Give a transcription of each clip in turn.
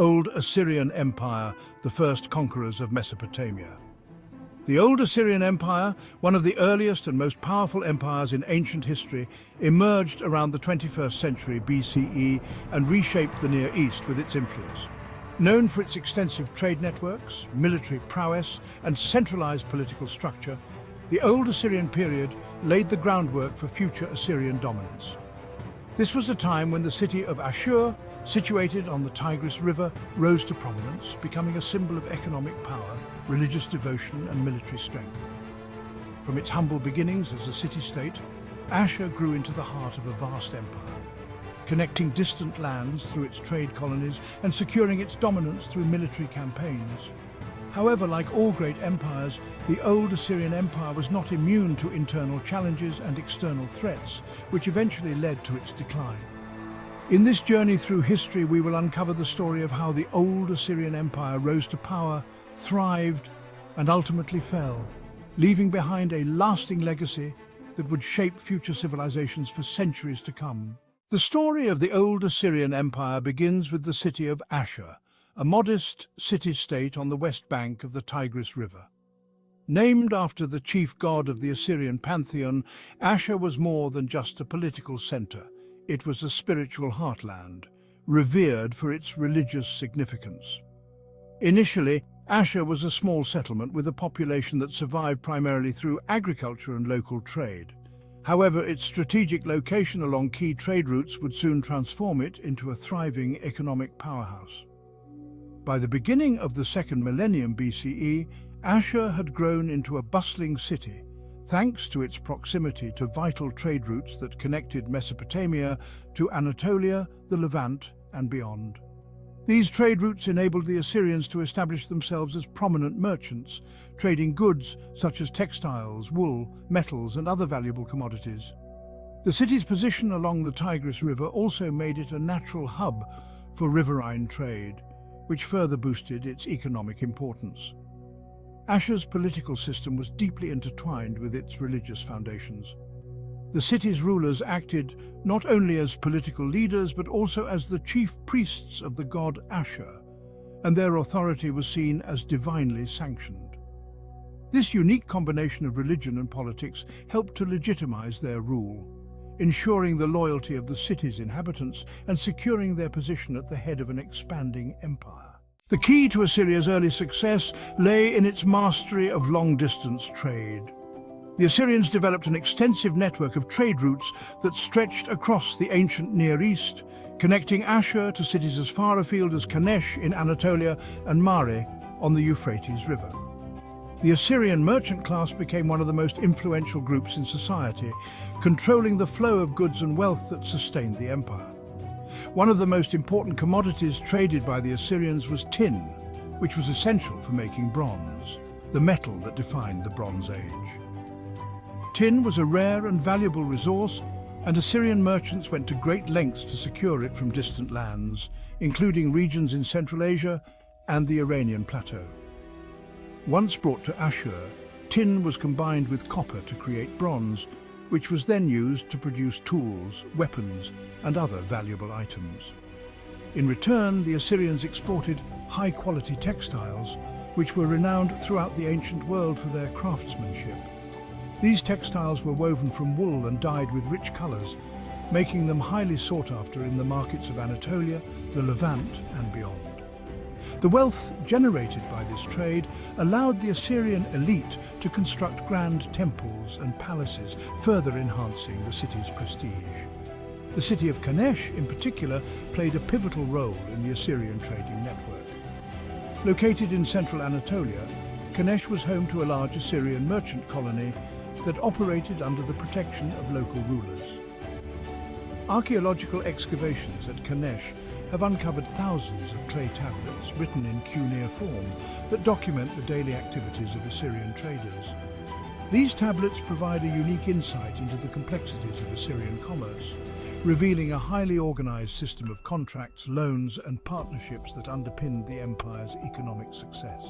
Old Assyrian Empire, the first conquerors of Mesopotamia. The Old Assyrian Empire, one of the earliest and most powerful empires in ancient history, emerged around the 21st century BCE and reshaped the Near East with its influence. Known for its extensive trade networks, military prowess, and centralized political structure, the Old Assyrian period laid the groundwork for future Assyrian dominance. This was a time when the city of Ashur, situated on the Tigris River, rose to prominence, becoming a symbol of economic power, religious devotion, and military strength. From its humble beginnings as a city-state, Ashur grew into the heart of a vast empire, connecting distant lands through its trade colonies and securing its dominance through military campaigns. However, like all great empires, the Old Assyrian Empire was not immune to internal challenges and external threats, which eventually led to its decline. In this journey through history, we will uncover the story of how the Old Assyrian Empire rose to power, thrived, and ultimately fell, leaving behind a lasting legacy that would shape future civilizations for centuries to come. The story of the Old Assyrian Empire begins with the city of Ashur, a modest city-state on the west bank of the Tigris River. Named after the chief god of the Assyrian pantheon, Ashur was more than just a political center. It was a spiritual heartland, revered for its religious significance. Initially, Ashur was a small settlement with a population that survived primarily through agriculture and local trade. However, its strategic location along key trade routes would soon transform it into a thriving economic powerhouse. By the beginning of the second millennium BCE, Ashur had grown into a bustling city, thanks to its proximity to vital trade routes that connected Mesopotamia to Anatolia, the Levant, and beyond. These trade routes enabled the Assyrians to establish themselves as prominent merchants, trading goods such as textiles, wool, metals, and other valuable commodities. The city's position along the Tigris River also made it a natural hub for riverine trade, which further boosted its economic importance. Ashur's political system was deeply intertwined with its religious foundations. The city's rulers acted not only as political leaders but also as the chief priests of the god Ashur, and their authority was seen as divinely sanctioned. This unique combination of religion and politics helped to legitimize their rule, ensuring the loyalty of the city's inhabitants and securing their position at the head of an expanding empire. The key to Assyria's early success lay in its mastery of long-distance trade. The Assyrians developed an extensive network of trade routes that stretched across the ancient Near East, connecting Ashur to cities as far afield as Kanesh in Anatolia and Mare on the Euphrates River. The Assyrian merchant class became one of the most influential groups in society, controlling the flow of goods and wealth that sustained the empire. One of the most important commodities traded by the Assyrians was tin, which was essential for making bronze, the metal that defined the Bronze Age. Tin was a rare and valuable resource, and Assyrian merchants went to great lengths to secure it from distant lands, including regions in Central Asia and the Iranian plateau. Once brought to Ashur, tin was combined with copper to create bronze, which was then used to produce tools, weapons, and other valuable items. In return, the Assyrians exported high-quality textiles, which were renowned throughout the ancient world for their craftsmanship. These textiles were woven from wool and dyed with rich colors, making them highly sought after in the markets of Anatolia, the Levant, and beyond. The wealth generated by this trade allowed the Assyrian elite to construct grand temples and palaces, further enhancing the city's prestige. The city of Kanesh, in particular, played a pivotal role in the Assyrian trading network. Located in central Anatolia, Kanesh was home to a large Assyrian merchant colony that operated under the protection of local rulers. Archaeological excavations at Kanesh have uncovered thousands of clay tablets written in cuneiform that document the daily activities of Assyrian traders. These tablets provide a unique insight into the complexities of Assyrian commerce, revealing a highly organized system of contracts, loans, and partnerships that underpinned the empire's economic success.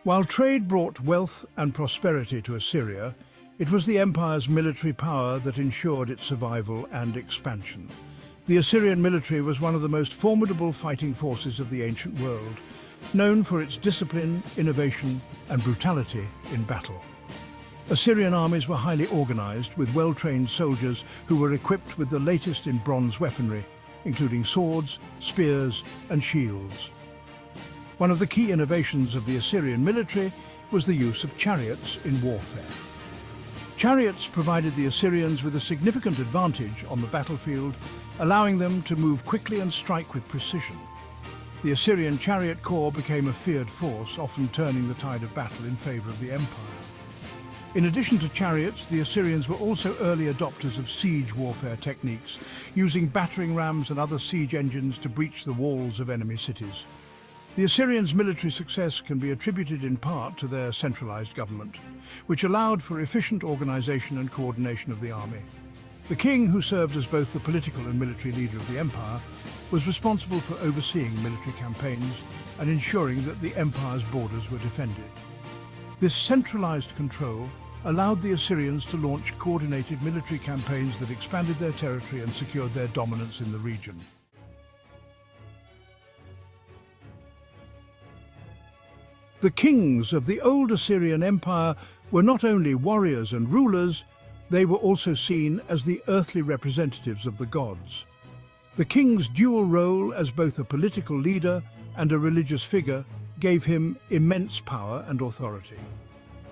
While trade brought wealth and prosperity to Assyria, It was the empire's military power that ensured its survival and expansion. The Assyrian military was one of the most formidable fighting forces of the ancient world, known for its discipline, innovation, and brutality in battle. Assyrian armies were highly organized, with well-trained soldiers who were equipped with the latest in bronze weaponry, including swords, spears, and shields. One of the key innovations of the Assyrian military was the use of chariots in warfare. Chariots provided the Assyrians with a significant advantage on the battlefield, allowing them to move quickly and strike with precision. The Assyrian chariot corps became a feared force, often turning the tide of battle in favor of the empire. In addition to chariots, the Assyrians were also early adopters of siege warfare techniques, using battering rams and other siege engines to breach the walls of enemy cities. The Assyrians' military success can be attributed in part to their centralized government, which allowed for efficient organization and coordination of the army. The king, who served as both the political and military leader of the empire, was responsible for overseeing military campaigns and ensuring that the empire's borders were defended. This centralized control allowed the Assyrians to launch coordinated military campaigns that expanded their territory and secured their dominance in the region. The kings of the old Assyrian Empire were not only warriors and rulers, they were also seen as the earthly representatives of the gods. The king's dual role as both a political leader and a religious figure gave him immense power and authority.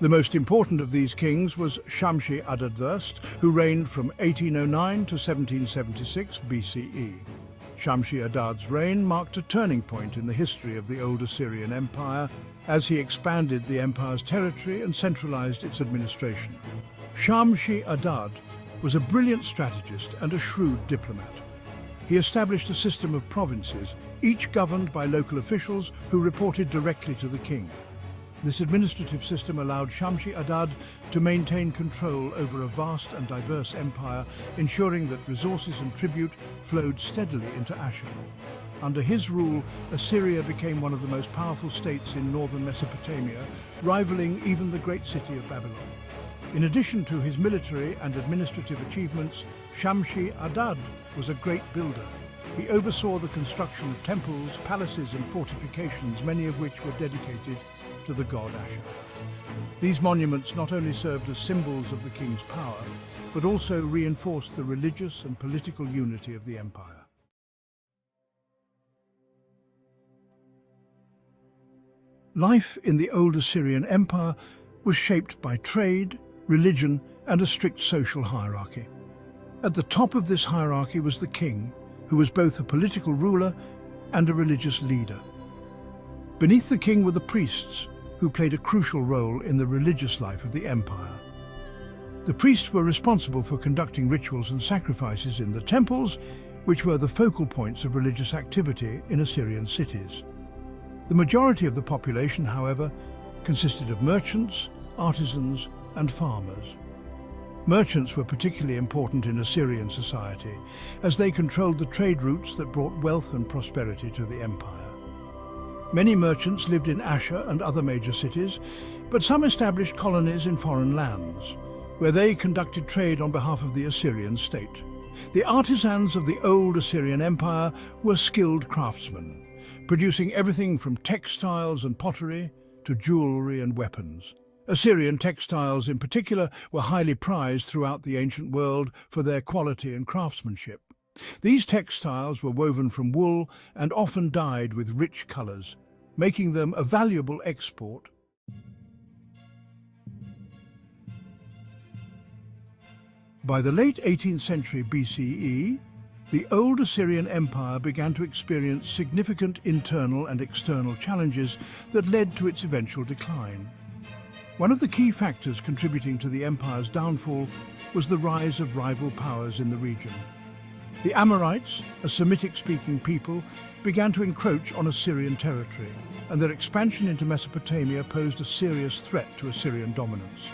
The most important of these kings was Shamshi-Adad I, who reigned from 1809 to 1776 BCE. Shamshi-Adad's reign marked a turning point in the history of the old Assyrian Empire as he expanded the empire's territory and centralized its administration. Shamshi-Adad was a brilliant strategist and a shrewd diplomat. He established a system of provinces, each governed by local officials who reported directly to the king. This administrative system allowed Shamshi-Adad to maintain control over a vast and diverse empire, ensuring that resources and tribute flowed steadily into Ashur. Under his rule, Assyria became one of the most powerful states in northern Mesopotamia, rivaling even the great city of Babylon. In addition to his military and administrative achievements, Shamshi-Adad was a great builder. He oversaw the construction of temples, palaces, and fortifications, many of which were dedicated to the god Ashur. These monuments not only served as symbols of the king's power, but also reinforced the religious and political unity of the empire. Life in the old Assyrian Empire was shaped by trade, religion, and a strict social hierarchy. At the top of this hierarchy was the king, who was both a political ruler and a religious leader. Beneath the king were the priests, who played a crucial role in the religious life of the empire. The priests were responsible for conducting rituals and sacrifices in the temples, which were the focal points of religious activity in Assyrian cities. The majority of the population, however, consisted of merchants, artisans, and farmers. Merchants were particularly important in Assyrian society, as they controlled the trade routes that brought wealth and prosperity to the empire. Many merchants lived in Ashur and other major cities, but some established colonies in foreign lands, where they conducted trade on behalf of the Assyrian state. The artisans of the old Assyrian Empire were skilled craftsmen, producing everything from textiles and pottery to jewelry and weapons. Assyrian textiles in particular were highly prized throughout the ancient world for their quality and craftsmanship. These textiles were woven from wool and often dyed with rich colors, making them a valuable export. By the late 18th century BCE, the old Assyrian Empire began to experience significant internal and external challenges that led to its eventual decline. One of the key factors contributing to the empire's downfall was the rise of rival powers in the region. The Amorites, a Semitic-speaking people, began to encroach on Assyrian territory, and their expansion into Mesopotamia posed a serious threat to Assyrian dominance.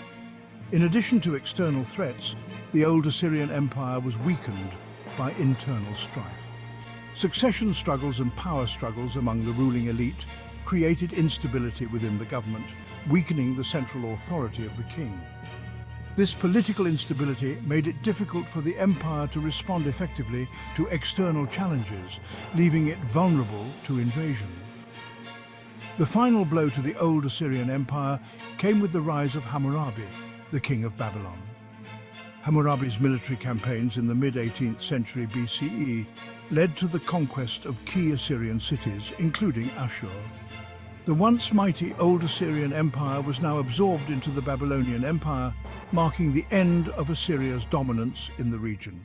In addition to external threats, the old Assyrian Empire was weakened by internal strife. Succession struggles and power struggles among the ruling elite created instability within the government, weakening the central authority of the king. This political instability made it difficult for the empire to respond effectively to external challenges, leaving it vulnerable to invasion. The final blow to the old Assyrian Empire came with the rise of Hammurabi, the king of Babylon. Hammurabi's military campaigns in the mid-18th century BCE led to the conquest of key Assyrian cities, including Ashur. The once mighty Old Assyrian Empire was now absorbed into the Babylonian Empire, marking the end of Assyria's dominance in the region.